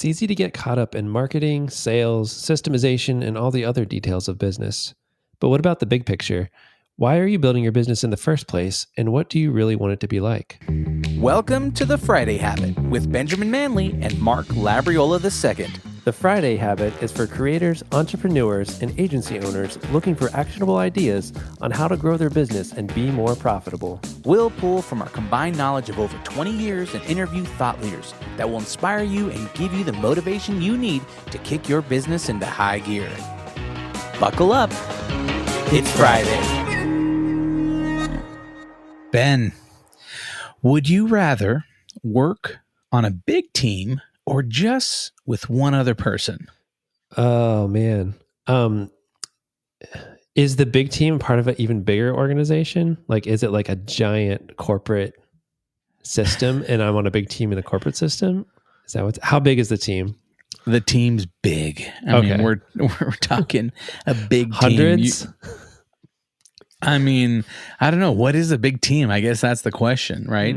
It's easy to get caught up in marketing, sales, systemization, and all the other details of business. But what about the big picture? Why are you building your business in the first place, and what do you really want it to be like? Welcome to The Friday Habit with Benjamin Manley and Mark Labriola II. The Friday Habit is for creators, entrepreneurs, and agency owners looking for actionable ideas on how to grow their business and be more profitable. We'll pull from our combined knowledge of over 20 years and interview thought leaders that will inspire you and give you the motivation you need to kick your business into high gear. Buckle up. It's Friday. Ben, would you rather work on a big team or just with one other person? Oh, man. Is the big team part of an even bigger organization? Like, is it like a giant corporate system and I'm on a big team in a corporate system? Is that how big is the team? The team's big. I mean, we're talking a big hundreds? team. I mean, I don't know. What is a big team? I guess that's the question, right?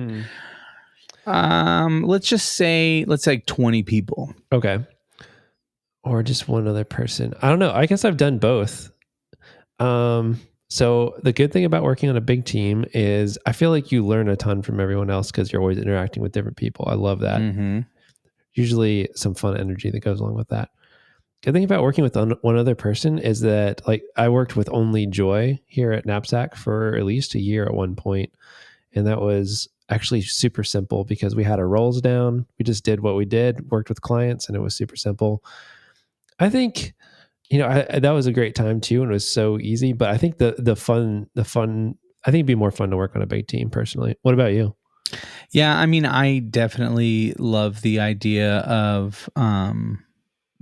Let's say 20 people. Okay. Or just one other person. I don't know. I guess I've done both. So the good thing about working on a big team is I feel like you learn a ton from everyone else because you're always interacting with different people. I love that. Mm-hmm. Usually some fun energy that goes along with that. Good thing about working with one other person is that, like, I worked with only Joy here at Knapsack for at least a year at one point, and that was actually super simple because we had our roles down. We just did what we did, worked with clients, and it was super simple. I think, that was a great time too, and it was so easy. But I think the fun, I think it'd be more fun to work on a big team personally. What about you? Yeah, I mean, I definitely love the idea of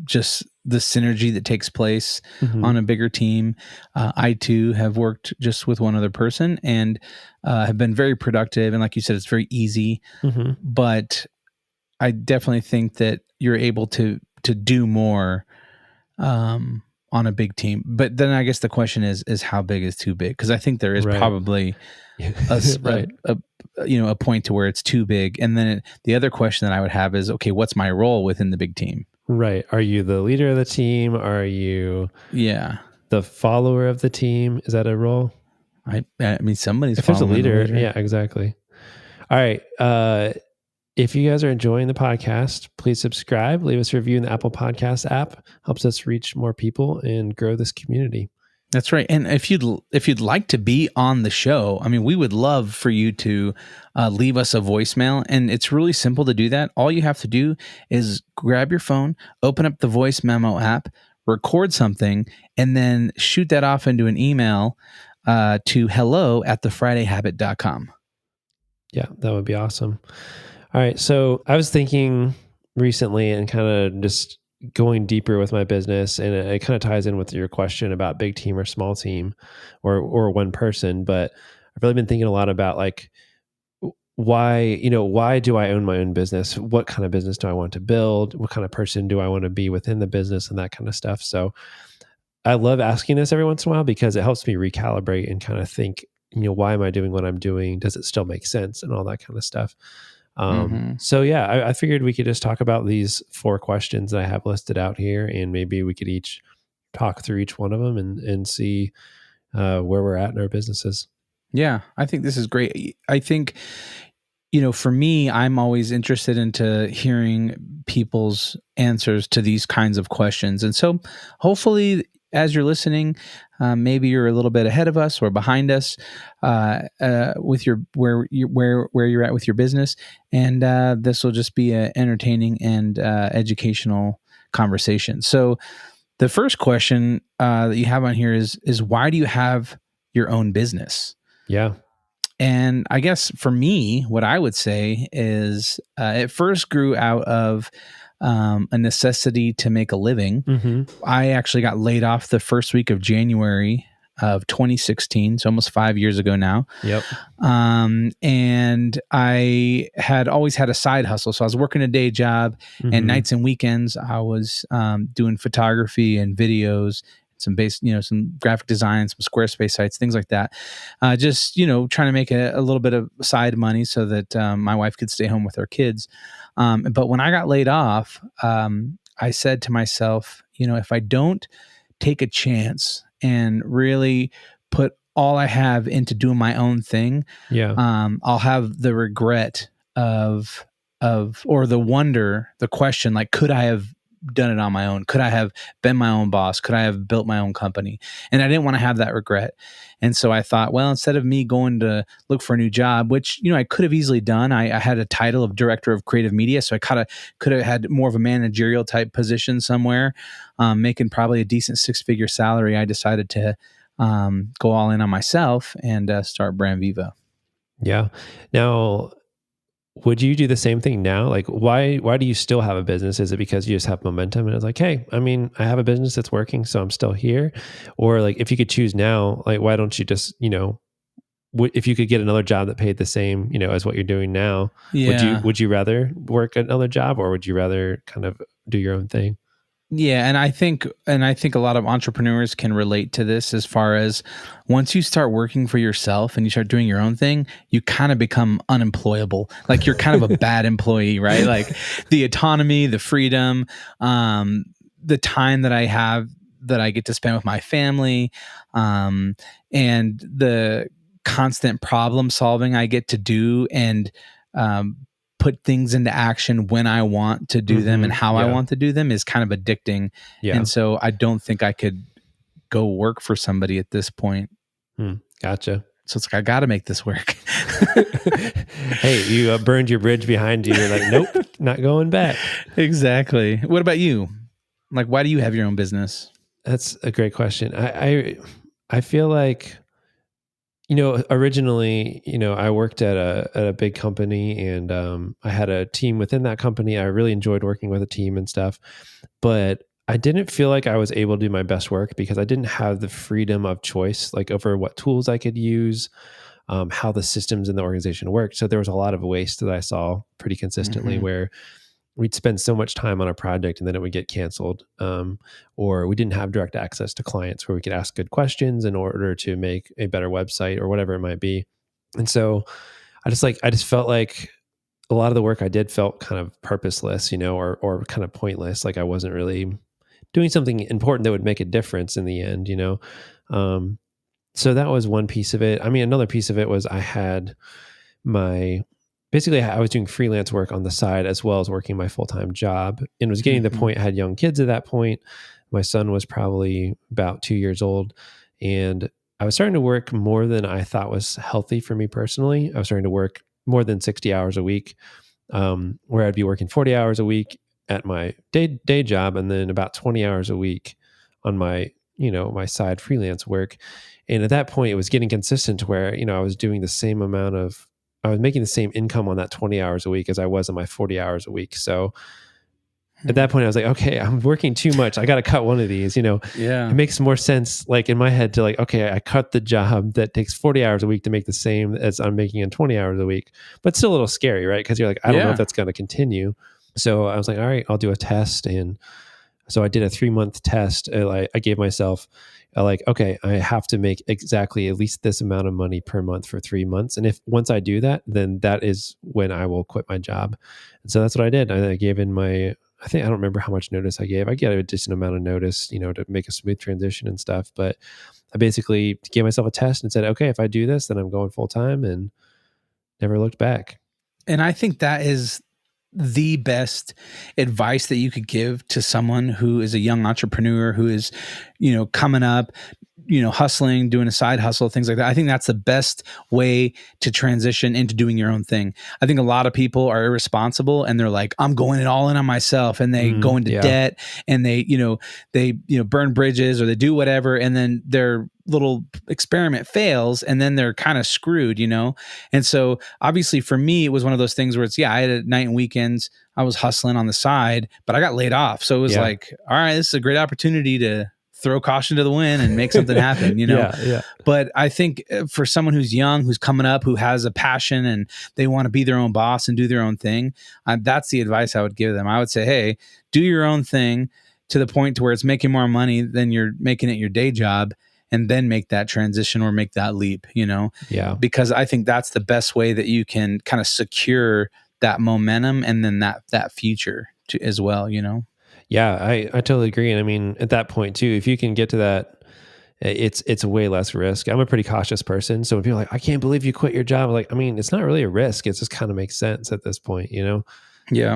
just the synergy that takes place on a bigger team. I too have worked just with one other person and have been very productive. And like you said, it's very easy, but I definitely think that you're able to do more on a big team. But then I guess the question is how big is too big? Because I think there is probably a point to where it's too big. And then the other question that I would have is, okay, what's my role within the big team? Right. Are you the leader of the team? Are you the follower of the team? Is that a role? I mean, somebody's if there's a following the leader. Yeah, exactly. All right. If you guys are enjoying the podcast, please subscribe, leave us a review in the Apple Podcast app. Helps us reach more people and grow this community. That's right. And if you'd like to be on the show, I mean, we would love for you to leave us a voicemail. And it's really simple to do that. All you have to do is grab your phone, open up the voice memo app, record something, and then shoot that off into an email to hello@thefridayhabit.com. Yeah, that would be awesome. All right. So I was thinking recently and kind of just going deeper with my business, and it kind of ties in with your question about big team or small team or one person. But I've really been thinking a lot about, like, why do I own my own business? What kind of business do I want to build? What kind of person do I want to be within the business and that kind of stuff? So I love asking this every once in a while because it helps me recalibrate and kind of think, why am I doing what I'm doing? Does it still make sense? And all that kind of stuff. So yeah, I figured we could just talk about these 4 questions that I have listed out here, and maybe we could each talk through each one of them and see where we're at in our businesses. Yeah, I think this is great. I think, for me, I'm always interested into hearing people's answers to these kinds of questions. And so hopefully, as you're listening, maybe you're a little bit ahead of us or behind us with where you're at with your business, and this will just be an entertaining and educational conversation. So, the first question that you have on here is why do you have your own business? Yeah. And I guess for me, what I would say is it first grew out of a necessity to make a living. I actually got laid off the first week of January of 2016, so almost 5 years ago now. Yep. And I had always had a side hustle. So I was working a day job, and nights and weekends I was doing photography and videos some some graphic design, some Squarespace sites, things like that. Just, trying to make a little bit of side money so that my wife could stay home with our kids. But when I got laid off, I said to myself, if I don't take a chance and really put all I have into doing my own thing, I'll have the regret or the wonder, the question, like, could I have done it on my own? Could I have been my own boss? Could I have built my own company? And I didn't want to have that regret. And so I thought, well, instead of me going to look for a new job, which, I could have easily done, I had a title of director of creative media. So I could have had more of a managerial type position somewhere, making probably a decent 6-figure salary. I decided to go all in on myself and start Brand Viva. Yeah. Now, would you do the same thing now? Like, why do you still have a business? Is it because you just have momentum and it's like, hey, I have a business that's working, so I'm still here? Or like, if you could choose now, like, why don't you just, if you could get another job that paid the same, as what you're doing now, would you rather work another job, or would you rather kind of do your own thing? Yeah, and I think a lot of entrepreneurs can relate to this, as far as once you start working for yourself and you start doing your own thing, you kind of become unemployable. Like, you're kind of a bad employee, right? Like, the autonomy, the freedom, the time that I have that I get to spend with my family, and the constant problem solving I get to do, and put things into action when I want to do them and how I want to do them, is kind of addicting. Yeah. And so I don't think I could go work for somebody at this point. Gotcha. So it's like, I got to make this work. Hey, you burned your bridge behind you. You're like, nope, not going back. Exactly. What about you? Like, why do you have your own business? That's a great question. I feel like, originally, I worked at a big company, and I had a team within that company. I really enjoyed working with a team and stuff, but I didn't feel like I was able to do my best work because I didn't have the freedom of choice, like over what tools I could use, how the systems in the organization worked. So there was a lot of waste that I saw pretty consistently, where we'd spend so much time on a project and then it would get canceled, or we didn't have direct access to clients where we could ask good questions in order to make a better website or whatever it might be. And so I just felt like a lot of the work I did felt kind of purposeless, or kind of pointless. Like, I wasn't really doing something important that would make a difference in the end, so that was one piece of it. Another piece of it was I was doing freelance work on the side as well as working my full-time job, and was getting to the point, I had young kids at that point. My son was probably about 2 years old, and I was starting to work more than I thought was healthy for me personally. I was starting to work more than 60 hours a week, where I'd be working 40 hours a week at my day job, and then about 20 hours a week on my, my side freelance work. And at that point, it was getting consistent to where, I was doing I was making the same income on that 20 hours a week as I was on my 40 hours a week. So at that point I was like, okay, I'm working too much. I got to cut one of these, Yeah. It makes more sense, like, in my head, to like, okay, I cut the job that takes 40 hours a week to make the same as I'm making in 20 hours a week, but still a little scary, right? Cause you're like, I don't know if that's going to continue. So I was like, all right, I'll do a test. And so I did a 3-month test. I gave myself okay, I have to make exactly at least this amount of money per month for 3 months. And if once I do that, then that is when I will quit my job. And so that's what I did. I gave in I don't remember how much notice I gave. I gave a decent amount of notice, to make a smooth transition and stuff. But I basically gave myself a test and said, okay, if I do this, then I'm going full time, and never looked back. And I think that is the best advice that you could give to someone who is a young entrepreneur, who is, coming up, hustling, doing a side hustle, things like that. I think that's the best way to transition into doing your own thing. I think a lot of people are irresponsible and they're like, I'm going it all in on myself, and they go into debt, and they burn bridges, or they do whatever. And then their little experiment fails, and then they're kind of screwed, And so obviously for me, it was one of those things where I had a night and weekends, I was hustling on the side, but I got laid off. So it was like, all right, this is a great opportunity to throw caution to the wind and make something happen, Yeah. But I think for someone who's young, who's coming up, who has a passion and they want to be their own boss and do their own thing, that's the advice I would give them. I would say, hey, do your own thing, to the point to where it's making more money than you're making at your day job, and then make that transition or make that leap, Yeah. because I think that's the best way that you can kind of secure that momentum and then that future as well, Yeah, I totally agree. And I mean, at that point too, if you can get to that, it's way less risk. I'm a pretty cautious person. So when people are like, I can't believe you quit your job. Like, I mean, it's not really a risk. It just kind of makes sense at this point, Yeah.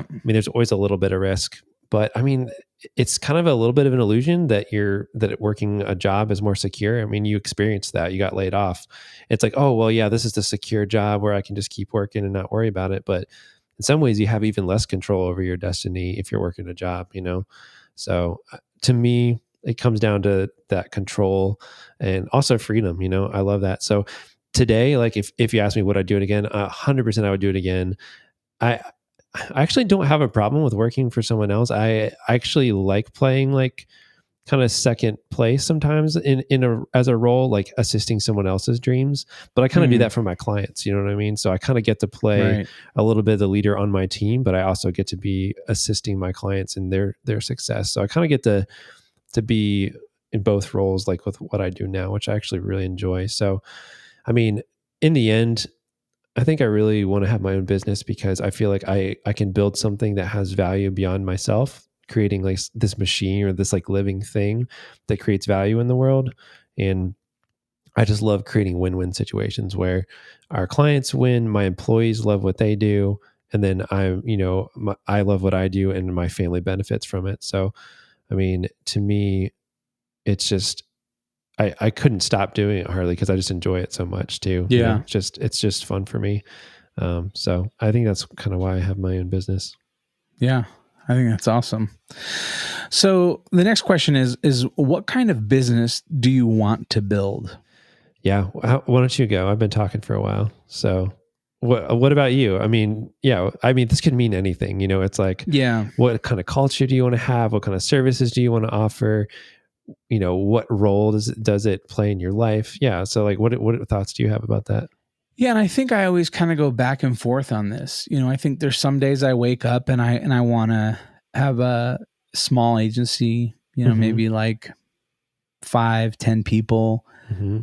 I mean, there's always a little bit of risk, but I mean, it's kind of a little bit of an illusion that working a job is more secure. I mean, you experienced that. You got laid off. It's like, oh, well, yeah, this is the secure job where I can just keep working and not worry about it. But in some ways, you have even less control over your destiny if you're working a job. So to me, it comes down to that control and also freedom. I love that. So today, like if you ask me would I do it again, 100% I would do it again. I I actually don't have a problem with working for someone else. I actually like playing like kind of second place sometimes in a as a role, like assisting someone else's dreams. But I kind of do Mm, that for my clients. You know what I mean? So I kind of get to play right. a little bit of the leader on my team, but I also get to be assisting my clients in their success. So I kind of get to be in both roles, like with what I do now, which I actually really enjoy. So I mean, in the end, I think I really want to have my own business because I feel like I can build something that has value beyond myself, creating like this machine or this like living thing that creates value in the world. And I just love creating win-win situations where our clients win, my employees love what they do, and then I love what I do and my family benefits from it. So, I mean, to me, it's just I couldn't stop doing it, Harley, because I just enjoy it so much too. Yeah. It's just fun for me. So I think that's kind of why I have my own business. Yeah. I think that's awesome. So the next question is what kind of business do you want to build? Yeah. Why don't you go? I've been talking for a while. So what about you? I mean, yeah, I mean, this could mean anything, it's like, Yeah. what kind of culture do you want to have? What kind of services do you want to offer? What role does it play in your life? Yeah. So like, what thoughts do you have about that? Yeah, and I think I always kind of go back and forth on this. I think there's some days I wake up and I want to have a small agency, Hmm. maybe like 5, 10 people, Hmm.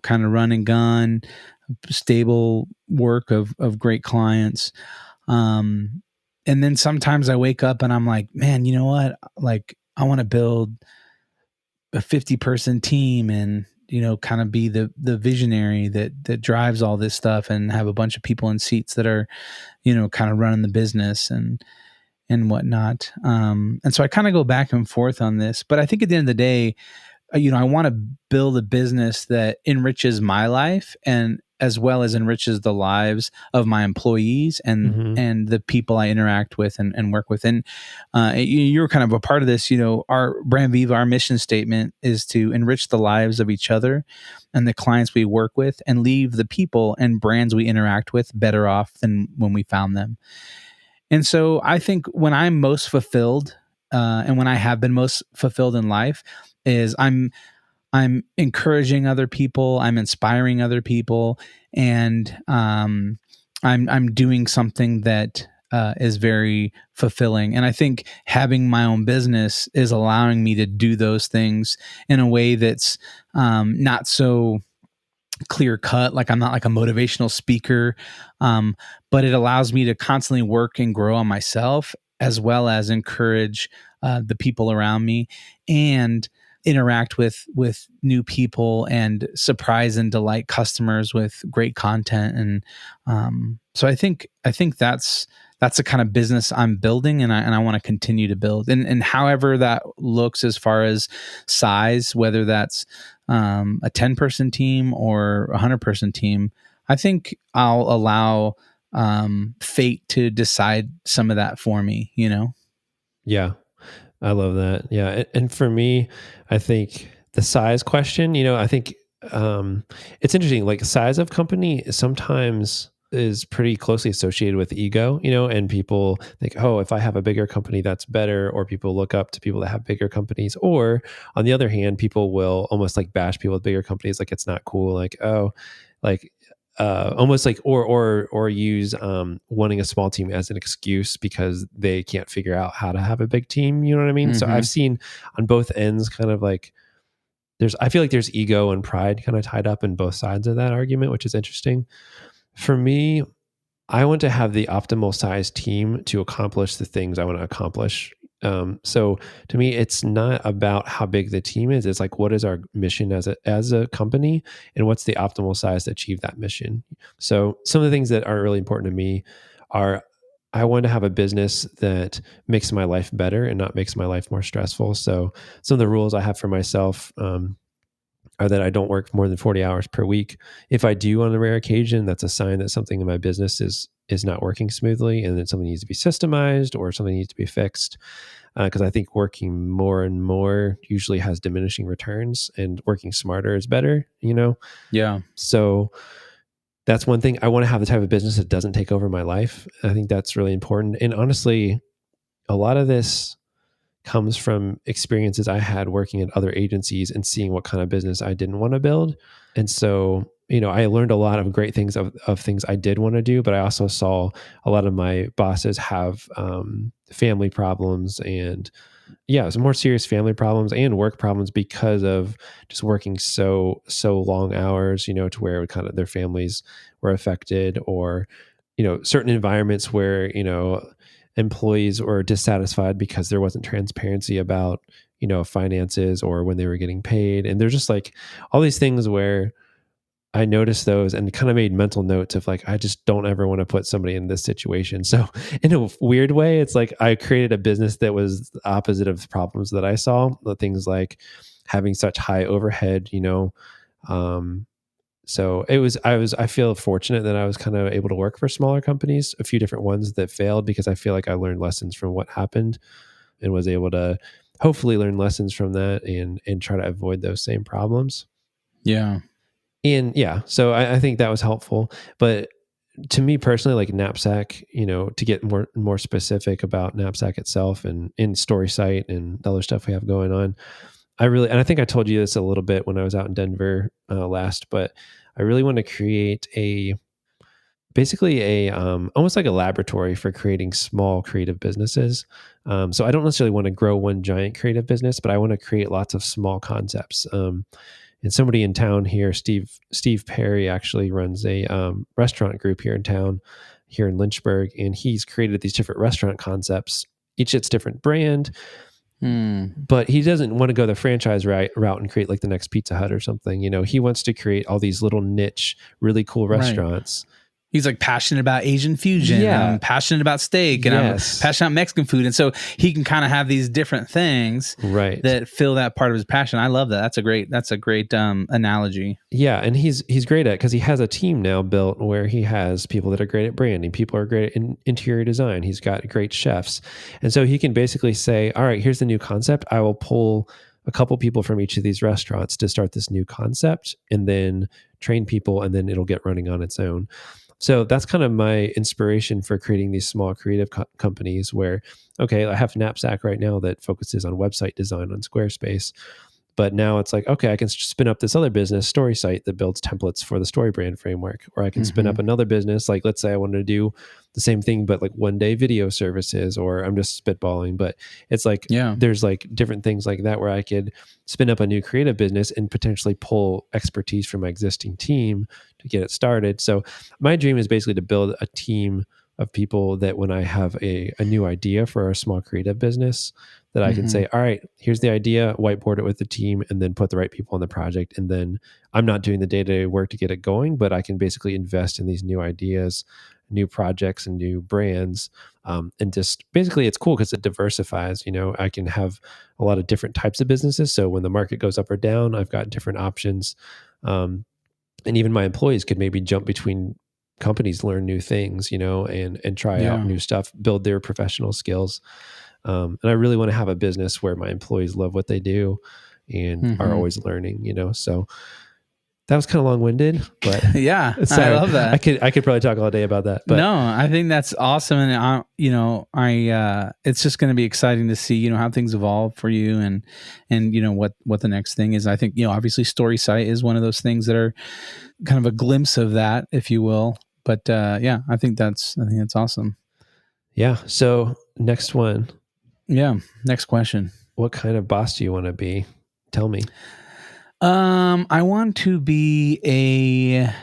kind of run and gun, stable work of great clients. Um, and then sometimes I wake up and I'm like, man, you know what? Like, I want to build a 50-person team and, kind of be the visionary that drives all this stuff and have a bunch of people in seats that are, kind of running the business and whatnot. And so I kind of go back and forth on this, but I think at the end of the day, I want to build a business that enriches my life and as well as enriches the lives of my employees Hmm. and the people I interact with and work with. And you're kind of a part of this. Our Brand Viva, our mission statement is to enrich the lives of each other and the clients we work with, and leave the people and brands we interact with better off than when we found them. And so I think when I'm most fulfilled, and when I have been most fulfilled in life, is I'm encouraging other people, I'm inspiring other people, and I'm doing something that is very fulfilling. And I think having my own business is allowing me to do those things in a way that's not so clear cut. Like, I'm not like a motivational speaker, um, but it allows me to constantly work and grow on myself as well as encourage the people around me and interact with new people and surprise and delight customers with great content. And so I think that's the kind of business I'm building, and I want to continue to build. And however that looks as far as size, whether that's a 10-person team or a 100-person team, I think I'll allow fate to decide some of that for me. Yeah. I love that. Yeah. And for me, I think the size question, I think it's interesting. Like size of company sometimes is pretty closely associated with ego, and people think, oh, if I have a bigger company, that's better. Or people look up to people that have bigger companies. Or on the other hand, people will almost like bash people with bigger companies. Like it's not cool. Like, oh, like almost like or use wanting a small team as an excuse because they can't figure out how to have a big team. You know what I mean? So I've seen on both ends kind of like I feel like there's ego and pride kind of tied up in both sides of that argument, which is interesting. For me, I want to have the optimal size team to accomplish the things I want to accomplish. So to me, it's not about how big the team is. It's like, what is our mission as a company, and what's the optimal size to achieve that mission? So some of the things that are really important to me are I want to have a business that makes my life better and not makes my life more stressful. So some of the rules I have for myself, are that I don't work more than 40 hours per week. If I do on a rare occasion, that's a sign that something in my business is not working smoothly and that something needs to be systemized or something needs to be fixed. Because I think working more and more usually has diminishing returns, and working smarter is better, you know? Yeah. So that's one thing. I want to have the type of business that doesn't take over my life. I think that's really important. And honestly, a lot of this comes from experiences I had working at other agencies and seeing what kind of business I didn't want to build. And so, I learned a lot of great things of things I did want to do, but I also saw a lot of my bosses have family problems and some more serious family problems and work problems because of just working so long hours, to where kind of their families were affected, or certain environments where employees were dissatisfied because there wasn't transparency about finances or when they were getting paid. And there's just like all these things where I noticed those and kind of made mental notes of like, I just don't ever want to put somebody in this situation. So in a weird way, it's like I created a business that was the opposite of the problems that I saw. The things like having such high overhead, um, so I feel fortunate that I was kind of able to work for smaller companies, a few different ones that failed, because I feel like I learned lessons from what happened and was able to hopefully learn lessons from that and try to avoid those same problems. Yeah. And so I think that was helpful. But to me personally, like Knapsack, to get more specific about Knapsack itself and in StorySite and the other stuff we have going on, and I think I told you this a little bit when I was out in Denver last, but I really want to create basically a almost like a laboratory for creating small creative businesses. So I don't necessarily want to grow one giant creative business, but I want to create lots of small concepts. And somebody in town here, Steve Perry, actually runs a restaurant group here in town, here in Lynchburg, and he's created these different restaurant concepts, each its different brand. But he doesn't want to go the franchise route and create like the next Pizza Hut or something. He wants to create all these little niche, really cool restaurants. Right. He's like passionate about Asian fusion. Yeah. I'm passionate about steak, and I'm passionate about Mexican food. And so he can kind of have these different things that fill that part of his passion. I love that. That's a great analogy. Yeah. And he's great at it because he has a team now built where he has people that are great at branding. People are great at interior design. He's got great chefs. And so he can basically say, all right, here's the new concept. I will pull a couple people from each of these restaurants to start this new concept and then train people, and then it'll get running on its own. So that's kind of my inspiration for creating these small creative companies where, okay, I have Knapsack right now that focuses on website design on Squarespace. But now it's like, okay, I can spin up this other business, StorySite, that builds templates for the StoryBrand framework. Or I can spin up another business, like let's say I wanted to do the same thing, but like one day video services, or I'm just spitballing. But it's like, there's like different things like that where I could spin up a new creative business and potentially pull expertise from my existing team to get it started. So my dream is basically to build a team of people that when I have a new idea for a small creative business, that I can say, all right, here's the idea, whiteboard it with the team, and then put the right people on the project. And then I'm not doing the day-to-day work to get it going, but I can basically invest in these new ideas, new projects, and new brands. And just basically it's cool because it diversifies. I can have a lot of different types of businesses. So when the market goes up or down, I've got different options. And even my employees could maybe jump between companies, learn new things, and try out new stuff, build their professional skills. And I really want to have a business where my employees love what they do and are always learning, So That was kind of long-winded, but Yeah, sorry. I love that. I could probably talk all day about that. But No, I think that's awesome, and it's just going to be exciting to see how things evolve for you, and what the next thing is. I think obviously Story Site is one of those things that are kind of a glimpse of that, if you will. But yeah, I think that's awesome. yeah. So next one. Yeah. Next question. What kind of boss do you want to be? Tell me. I want to be a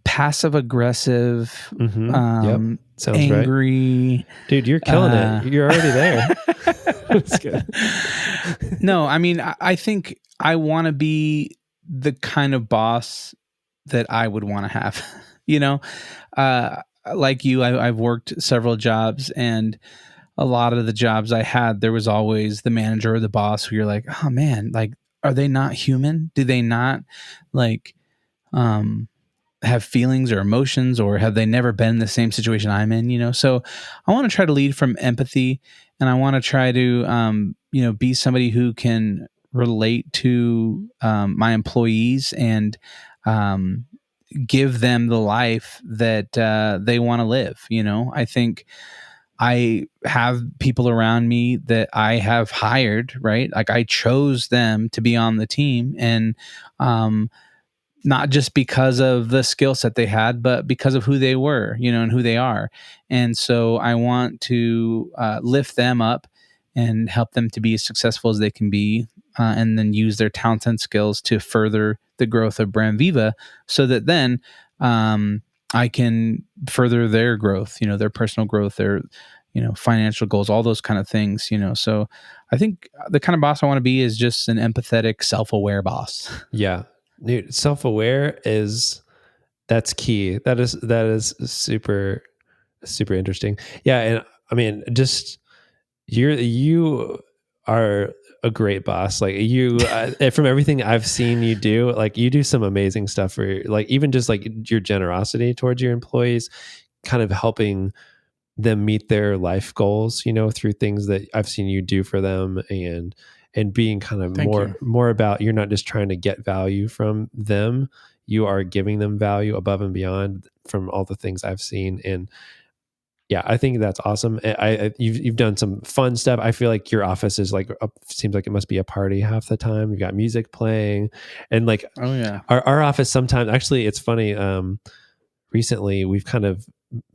passive aggressive, Yep. Sounds angry. Right. Dude, you're killing it. You're already there. That's good. No, I mean, I think I want to be the kind of boss that I would want to have. Like you, I've worked several jobs, and a lot of the jobs I had, there was always the manager or the boss who you're like, oh man, like, are they not human? Do they not like have feelings or emotions, or have they never been in the same situation I'm in? So I want to try to lead from empathy, and I want to try to be somebody who can relate to my employees, and give them the life that they want to live. I think I have people around me that I have hired, right? Like I chose them to be on the team, and not just because of the skill set they had, but because of who they were, and who they are. And so I want to lift them up and help them to be as successful as they can be, and then use their talents and skills to further the growth of Brand Viva, so that then I can further their growth, their personal growth, their financial goals, all those kind of things. So I think the kind of boss I want to be is just an empathetic, self-aware boss. Yeah. Dude, self-aware that's key. That is super, super interesting. Yeah. And I mean, just you are a great boss. Like you, from everything I've seen you do, like you do some amazing stuff for like, even just like your generosity towards your employees, kind of helping them meet their life goals, through things that I've seen you do for them, and being kind of Thank you. more about, you're not just trying to get value from them, you are giving them value above and beyond from all the things I've seen. And yeah, I think that's awesome. You've done some fun stuff. I feel like your office is like seems like it must be a party half the time. You've got music playing, and like Oh yeah, our office sometimes, actually it's funny. Recently we've kind of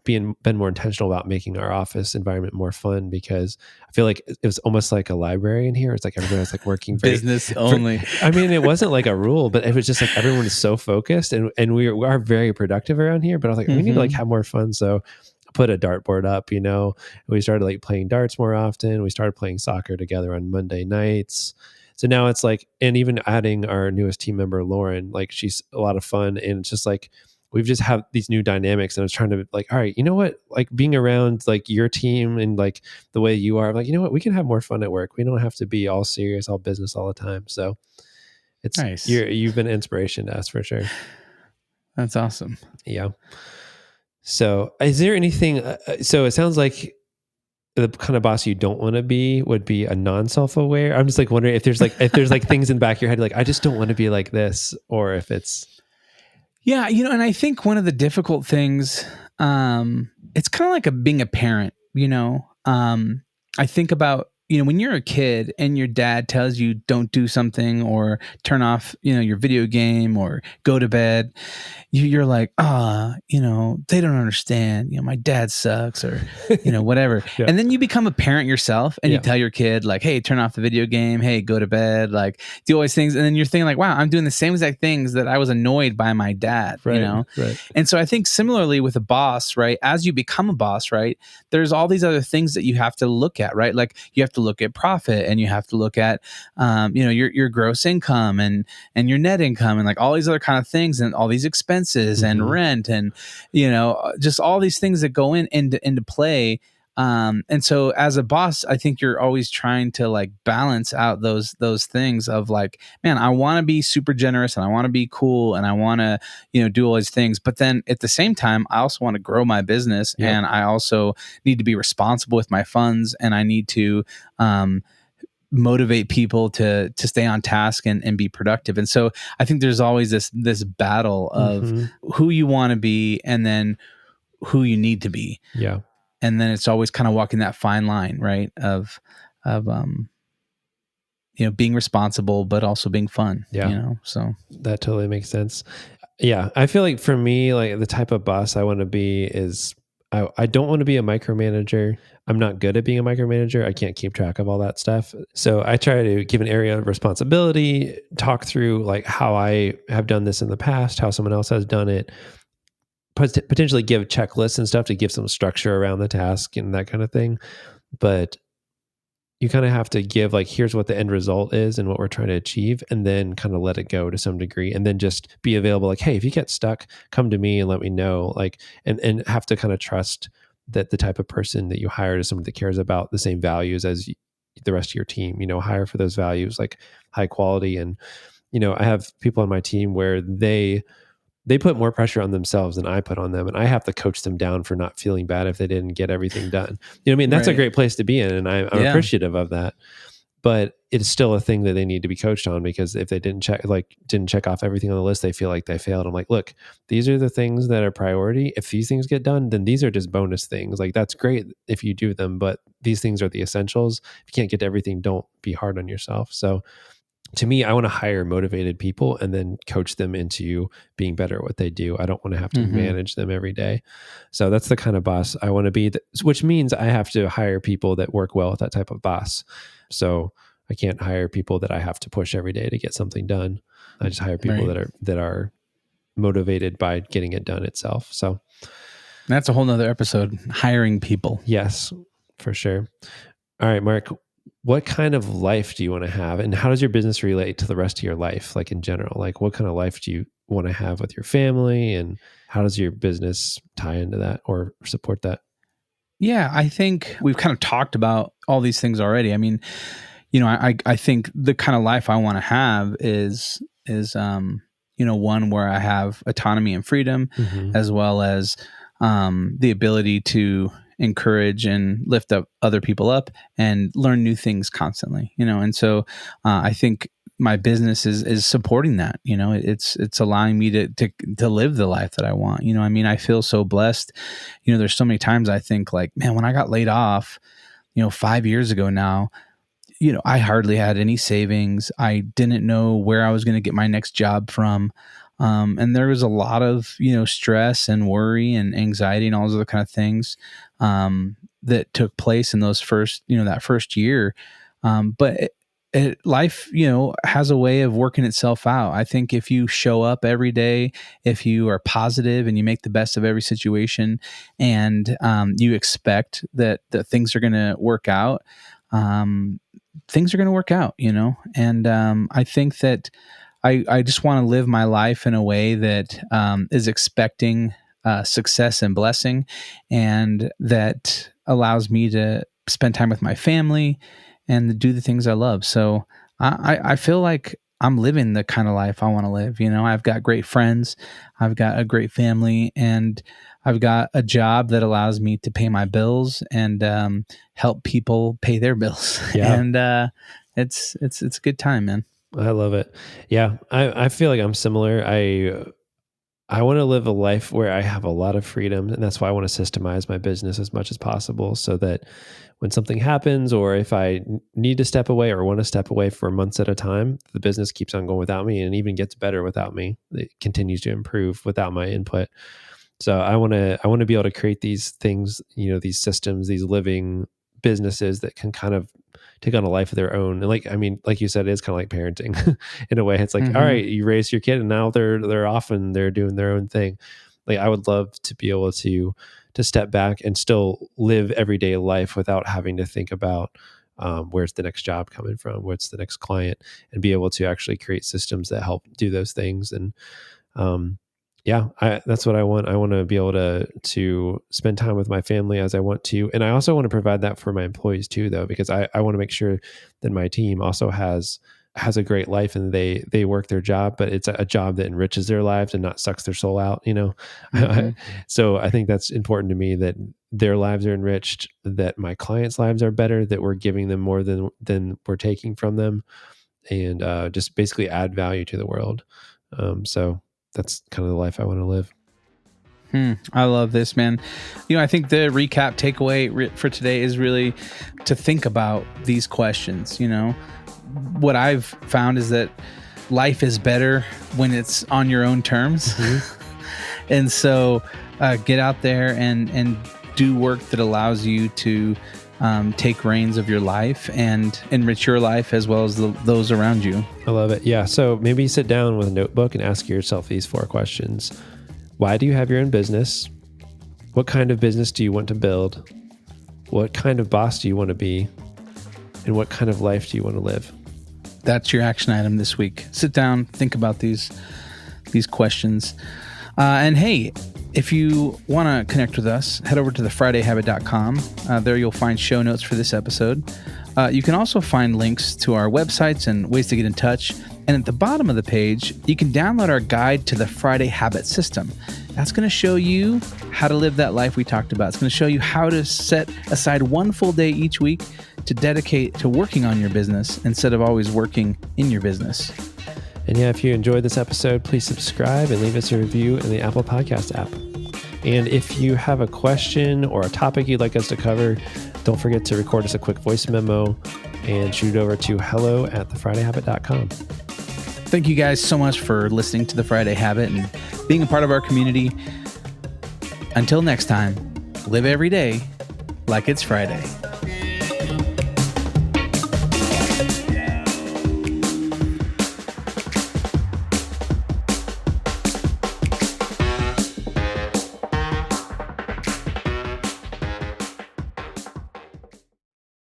been more intentional about making our office environment more fun, because I feel like it was almost like a library in here. It's like everyone's like working business only. I mean, it wasn't like a rule, but it was just like everyone is so focused, and we are very productive around here. But I was like, we need to like have more fun. So I put a dartboard up, we started like playing darts more often. We started playing soccer together on Monday nights. So now it's like, and even adding our newest team member, Lauren, like she's a lot of fun. And it's just like, we've just have these new dynamics, and I was trying to like, all right, you know what, like being around like your team and like the way you are, like, you know what, we can have more fun at work. We don't have to be all serious, all business all the time. So it's nice. You've been inspiration to us for sure. That's awesome. Yeah. So is there anything, so it sounds like the kind of boss you don't want to be would be a non-self-aware. I'm just like wondering if there's like things in the back of your head, like, I just don't want to be like this, or if it's, Yeah, and I think one of the difficult things, it's kind of like being a parent, I think about, when you're a kid and your dad tells you don't do something, or turn off, your video game, or go to bed, you're like, they don't understand, my dad sucks, or, whatever. Yeah. And then you become a parent yourself, and Yeah. you tell your kid like, hey, turn off the video game. Hey, go to bed. Like, do all these things. And then you're thinking like, wow, I'm doing the same exact things that I was annoyed by my dad, Right. And so I think similarly with a boss, right? As you become a boss, right? There's all these other things that you have to look at, right? Like you have to look at profit, and you have to look at, your gross income, and your net income, and like all these other kind of things, and all these expenses, and rent, and just all these things that go into play. And so as a boss, I think you're always trying to like balance out those things of like, man, I want to be super generous, and I want to be cool, and I want to, do all these things. But then at the same time, I also want to grow my business, and I also need to be responsible with my funds, and I need to, motivate people to stay on task and be productive. And so I think there's always this battle of Mm-hmm. who you want to be and then who you need to be. Yeah. And then it's always kind of walking that fine line, right? Of being responsible, but also being fun, Yeah. so. That totally makes sense. Yeah. I feel like for me, like the type of boss I want to be is I don't want to be a micromanager. I'm not good at being a micromanager. I can't keep track of all that stuff. So I try to give an area of responsibility, talk through like how I have done this in the past, how someone else has done it, potentially give checklists and stuff to give some structure around the task and that kind of thing. But you kind of have to give like, here's what the end result is and what we're trying to achieve, and then kind of let it go to some degree, and then just be available. Like, hey, if you get stuck, come to me and let me know. Like, and have to kind of trust that the type of person that you hire is someone that cares about the same values as the rest of your team. Hire for those values, like high quality. And I have people on my team where they put more pressure on themselves than I put on them. And I have to coach them down for not feeling bad if they didn't get everything done. You know what I mean? That's a Right. great place to be in. And I'm Yeah. appreciative of that. But it's still a thing that they need to be coached on, because if they didn't check off everything on the list, they feel like they failed. I'm like, look, these are the things that are priority. If these things get done, then these are just bonus things. Like, that's great if you do them, but these things are the essentials. If you can't get to everything, don't be hard on yourself. So to me, I want to hire motivated people and then coach them into being better at what they do. I don't want to have to manage them every day. So that's the kind of boss I want to be, which means I have to hire people that work well with that type of boss. So I can't hire people that I have to push every day to get something done. I just hire people that are motivated by getting it done itself. So that's a whole nother episode, hiring people. Yes, for sure. All right, Mark, what kind of life do you want to have, and how does your business relate to the rest of your life? Like, in general, like, what kind of life do you want to have with your family, and how does your business tie into that or support that? Yeah, I think we've kind of talked about all these things already. I mean, I think the kind of life I want to have is one where I have autonomy and freedom, as well as the ability to encourage and lift up other people up and learn new things constantly. And so I think my business is supporting that. It's allowing me to live the life that I want. I mean, I feel so blessed. There's so many times I think like, man, when I got laid off, 5 years ago now, I hardly had any savings. I didn't know where I was going to get my next job from. And there was a lot of, stress and worry and anxiety and all those other kind of things that took place in those that first year. But life, has a way of working itself out. I think if you show up every day, if you are positive and you make the best of every situation, and you expect that things are going to work out, things are going to work out, and I think that I just want to live my life in a way that is expecting success and blessing, and that allows me to spend time with my family and do the things I love. So I feel like I'm living the kind of life I want to live. I've got great friends, I've got a great family, and I've got a job that allows me to pay my bills and help people pay their bills. Yeah. And it's a good time, man. I love it. Yeah. I feel like I'm similar. I want to live a life where I have a lot of freedom, and that's why I want to systemize my business as much as possible, so that when something happens, or if I need to step away or want to step away for months at a time, the business keeps on going without me, and even gets better without me. It continues to improve without my input. So I want to be able to create these things, these systems, these living businesses that can kind of take on a life of their own. And like you said, it is kind of like parenting in a way. It's like, all right, you raised your kid and now they're off and they're doing their own thing. Like, I would love to be able to step back and still live everyday life without having to think about where's the next job coming from, what's the next client, and be able to actually create systems that help do those things. And that's what I want. I want to be able to spend time with my family as I want to. And I also want to provide that for my employees too, though, because I want to make sure that my team also has has a great life and they work their job, but it's a job that enriches their lives and not sucks their soul out, Mhm. So I think that's important to me, that their lives are enriched, that my clients' lives are better, that we're giving them more than we're taking from them, and just basically add value to the world. So that's kind of the life I want to live. I love this, man. I think the recap takeaway for today is really to think about these questions. What I've found is that life is better when it's on your own terms. And so get out there and do work that allows you to take reins of your life and enrich your life as well as those around you. I love it. Yeah. So maybe sit down with a notebook and ask yourself these 4 questions. Why do you have your own business? What kind of business do you want to build? What kind of boss do you want to be? And what kind of life do you want to live? That's your action item this week. Sit down, think about these questions. And hey, if you want to connect with us, head over to thefridayhabit.com. There you'll find show notes for this episode. You can also find links to our websites and ways to get in touch. And at the bottom of the page, you can download our guide to the Friday Habit System. That's going to show you how to live that life we talked about. It's going to show you how to set aside one full day each week to dedicate to working on your business instead of always working in your business. And yeah, if you enjoyed this episode, please subscribe and leave us a review in the Apple Podcast app. And if you have a question or a topic you'd like us to cover, don't forget to record us a quick voice memo and shoot it over to hello@thefridayhabit.com. Thank you guys so much for listening to The Friday Habit and being a part of our community. Until next time, live every day like it's Friday.